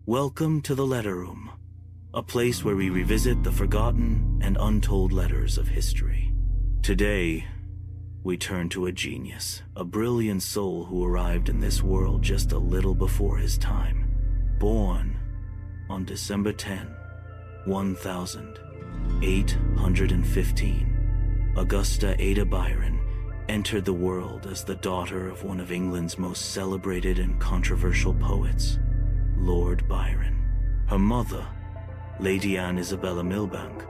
Welcome to the Letter Room, a place where we revisit the forgotten and untold letters of history. Today, we turn to a genius, a brilliant soul who arrived in this world just a little before his time. Born on December 10, 1815, Augusta Ada Byron entered the world as the daughter of one of England's most celebrated and controversial poets, Lord Byron. Her mother, Lady Anne Isabella Milbank,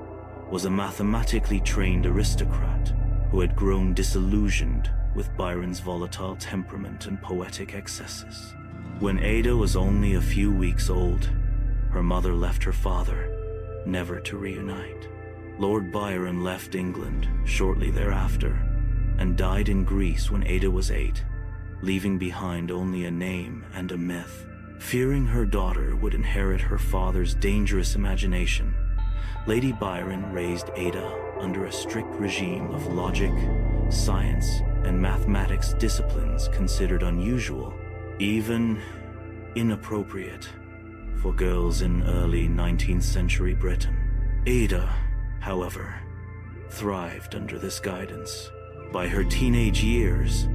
was a mathematically trained aristocrat who had grown disillusioned with Byron's volatile temperament and poetic excesses. When Ada was only a few weeks old, her mother left her father, never to reunite. Lord Byron left England shortly thereafter and died in Greece when Ada was 8, leaving behind only a name and a myth. Fearing her daughter would inherit her father's dangerous imagination, Lady Byron raised Ada under a strict regime of logic, science, and mathematics disciplines considered unusual, even inappropriate, for girls in early 19th century Britain. Ada, however, thrived under this guidance. By her teenage years,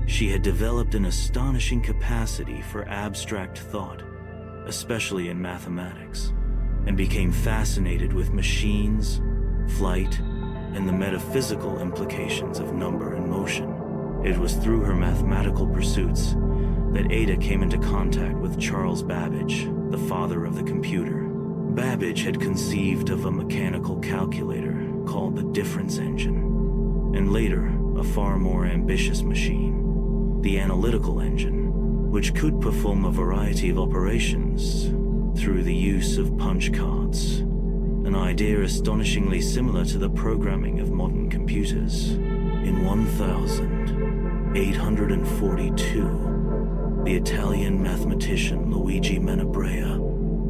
she had developed an astonishing capacity for abstract thought, especially in mathematics, and became fascinated with machines, flight, and the metaphysical implications of number and motion. It was through her mathematical pursuits that Ada came into contact with Charles Babbage, the father of the computer. Babbage had conceived of a mechanical calculator called the difference engine, and later a far more ambitious machine, the analytical engine, which could perform a variety of operations through the use of punch cards, an idea astonishingly similar to the programming of modern computers. In 1842, the Italian mathematician Luigi Menabrea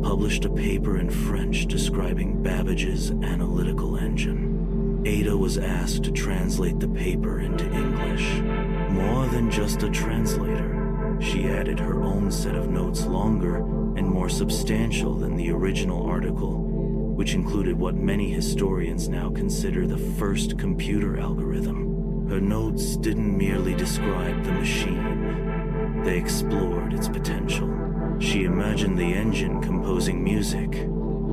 published a paper in French describing Babbage's analytical engine. Ada was asked to translate the paper into English. More than just a translator, she added her own set of notes, longer and more substantial than the original article, which included what many historians now consider the first computer algorithm. Her notes didn't merely describe the machine, they explored its potential. She imagined the engine composing music,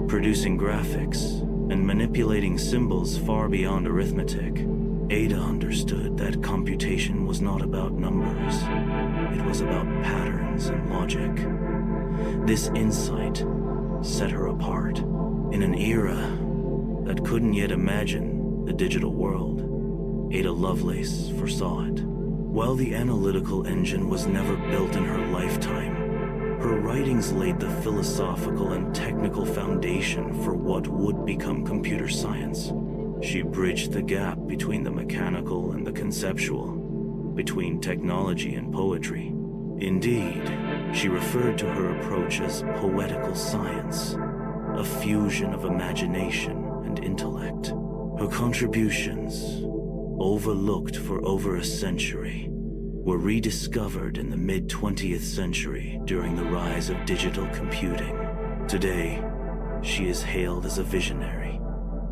producing graphics, and manipulating symbols far beyond arithmetic. Ada understood that computation was not about numbers. It was about patterns and logic. This insight set her apart in an era that couldn't yet imagine the digital world. Ada Lovelace foresaw it. While the analytical engine was never built in her lifetime, her writings laid the philosophical and technical foundation for what would become computer science. She bridged the gap between the mechanical and the conceptual, between technology and poetry. Indeed, she referred to her approach as poetical science, a fusion of imagination and intellect. Her contributions, overlooked for over a century, were rediscovered in the mid-20th century during the rise of digital computing. Today, she is hailed as a visionary,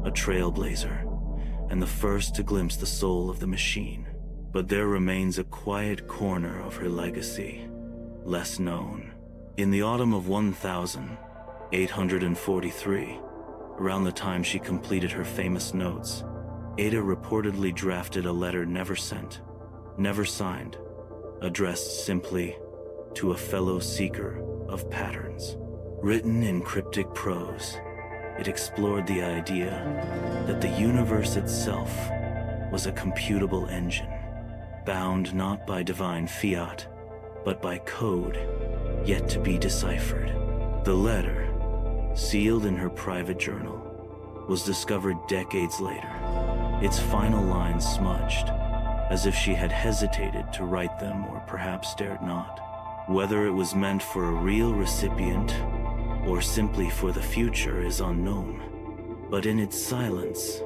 a trailblazer, and the first to glimpse the soul of the machine. But there remains a quiet corner of her legacy, less known. In the autumn of 1843, around the time she completed her famous notes, Ada reportedly drafted a letter never sent, never signed, addressed simply to a fellow seeker of patterns. Written in cryptic prose, it explored the idea that the universe itself was a computable engine, bound not by divine fiat, but by code yet to be deciphered. The letter, sealed in her private journal, was discovered decades later, its final lines smudged, as if she had hesitated to write them or perhaps dared not. Whether it was meant for a real recipient or simply for the future is unknown, but in its silence,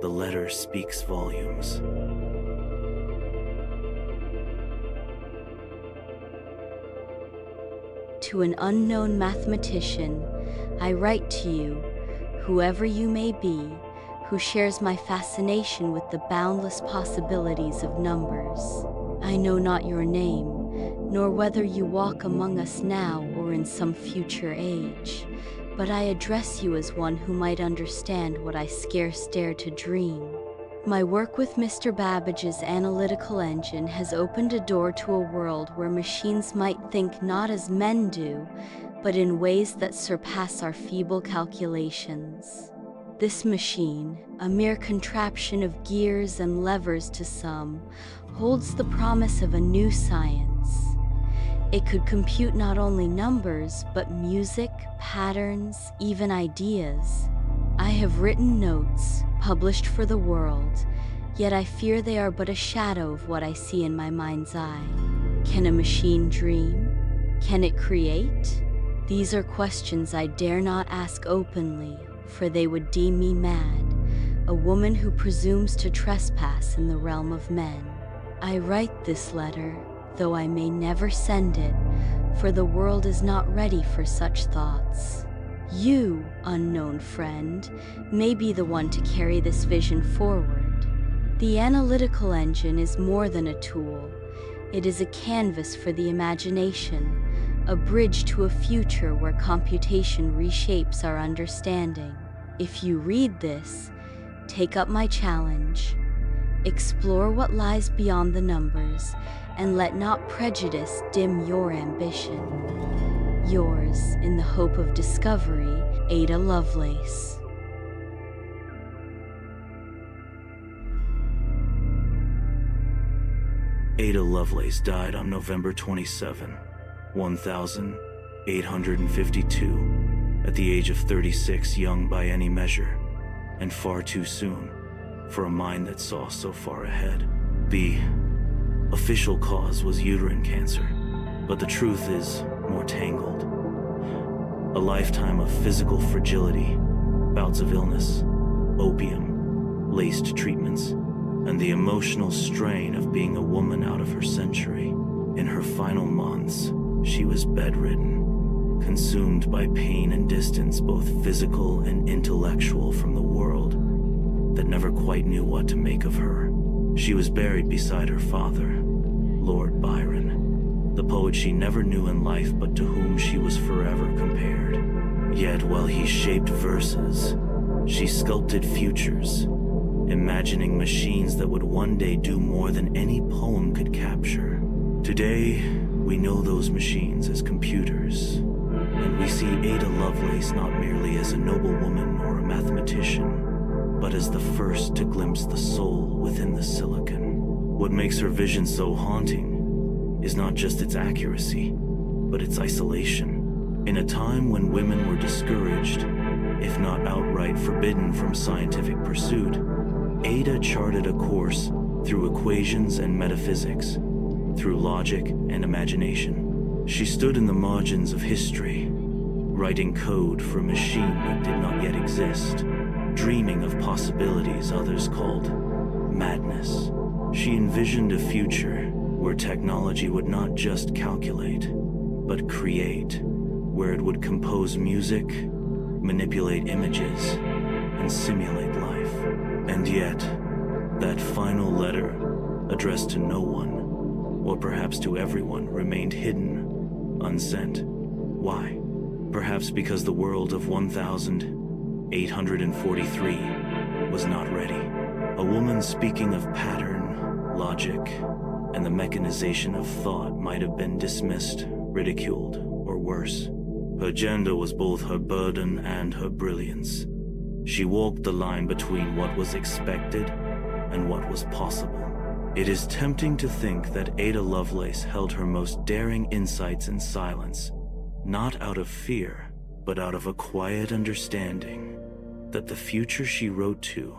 the letter speaks volumes. to an unknown mathematician, I write to you, whoever you may be, who shares my fascination with the boundless possibilities of numbers. I know not your name, nor whether you walk among us now or in some future age, but I address you as one who might understand what I scarce dare to dream. My work with Mr. Babbage's Analytical Engine has opened a door to a world where machines might think not as men do, but in ways that surpass our feeble calculations. This machine, a mere contraption of gears and levers to some, holds the promise of a new science. It could compute not only numbers, but music, patterns, even ideas. I have written notes, published for the world, yet I fear they are but a shadow of what I see in my mind's eye. Can a machine dream? Can it create? These are questions I dare not ask openly, for they would deem me mad, a woman who presumes to trespass in the realm of men. I write this letter, though I may never send it, for the world is not ready for such thoughts. You, unknown friend, may be the one to carry this vision forward. The analytical engine is more than a tool. It is a canvas for the imagination, a bridge to a future where computation reshapes our understanding. If you read this, take up my challenge. Explore what lies beyond the numbers, and let not prejudice dim your ambition. Yours, in the hope of discovery, Ada Lovelace. Ada Lovelace died on November 27, 1852, at the age of 36, young by any measure, and far too soon for a mind that saw so far ahead. The official cause was uterine cancer, but the truth is more tangled. A lifetime of physical fragility, bouts of illness, opium-laced treatments, and the emotional strain of being a woman out of her century. In her final months, she was bedridden, consumed by pain and distance, both physical and intellectual, from the world that never quite knew what to make of her. She was buried beside her father, Lord Byron, the poet she never knew in life but to whom she was forever compared. Yet while he shaped verses, she sculpted futures, imagining machines that would one day do more than any poem could capture. Today, we know those machines as computers, and we see Ada Lovelace not merely as a noblewoman or a mathematician, but as the first to glimpse the soul within the silicon. What makes her vision so haunting is not just its accuracy, but its isolation. In a time when women were discouraged, if not outright forbidden from scientific pursuit, Ada charted a course through equations and metaphysics, through logic and imagination. She stood in the margins of history, writing code for a machine that did not yet exist, dreaming of possibilities others called madness. She envisioned a future where technology would not just calculate, but create, where it would compose music, manipulate images, and simulate life. And yet, that final letter, addressed to no one, or perhaps to everyone, remained hidden, unsent. Why? Perhaps because the world of 1843 was not ready. A woman speaking of pattern, logic, and the mechanization of thought might have been dismissed, ridiculed, or worse. Her gender was both her burden and her brilliance. She walked the line between what was expected and what was possible. It is tempting to think that Ada Lovelace held her most daring insights in silence, not out of fear, but out of a quiet understanding that the future she wrote to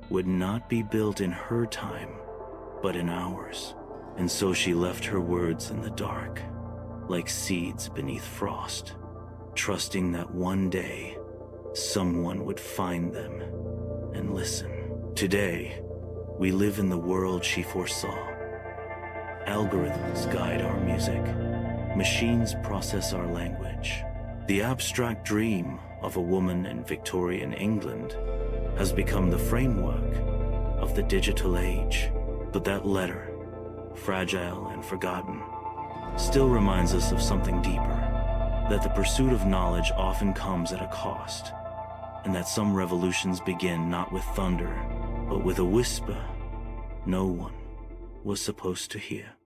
would not be built in her time, but in ours. And so she left her words in the dark, like seeds beneath frost, trusting that one day someone would find them and listen. Today, we live in the world she foresaw. Algorithms guide our music. Machines process our language. The abstract dream of a woman in Victorian England has become the framework of the digital age. But that letter, fragile and forgotten, still reminds us of something deeper, that the pursuit of knowledge often comes at a cost, and that some revolutions begin not with thunder, but with a whisper no one was supposed to hear.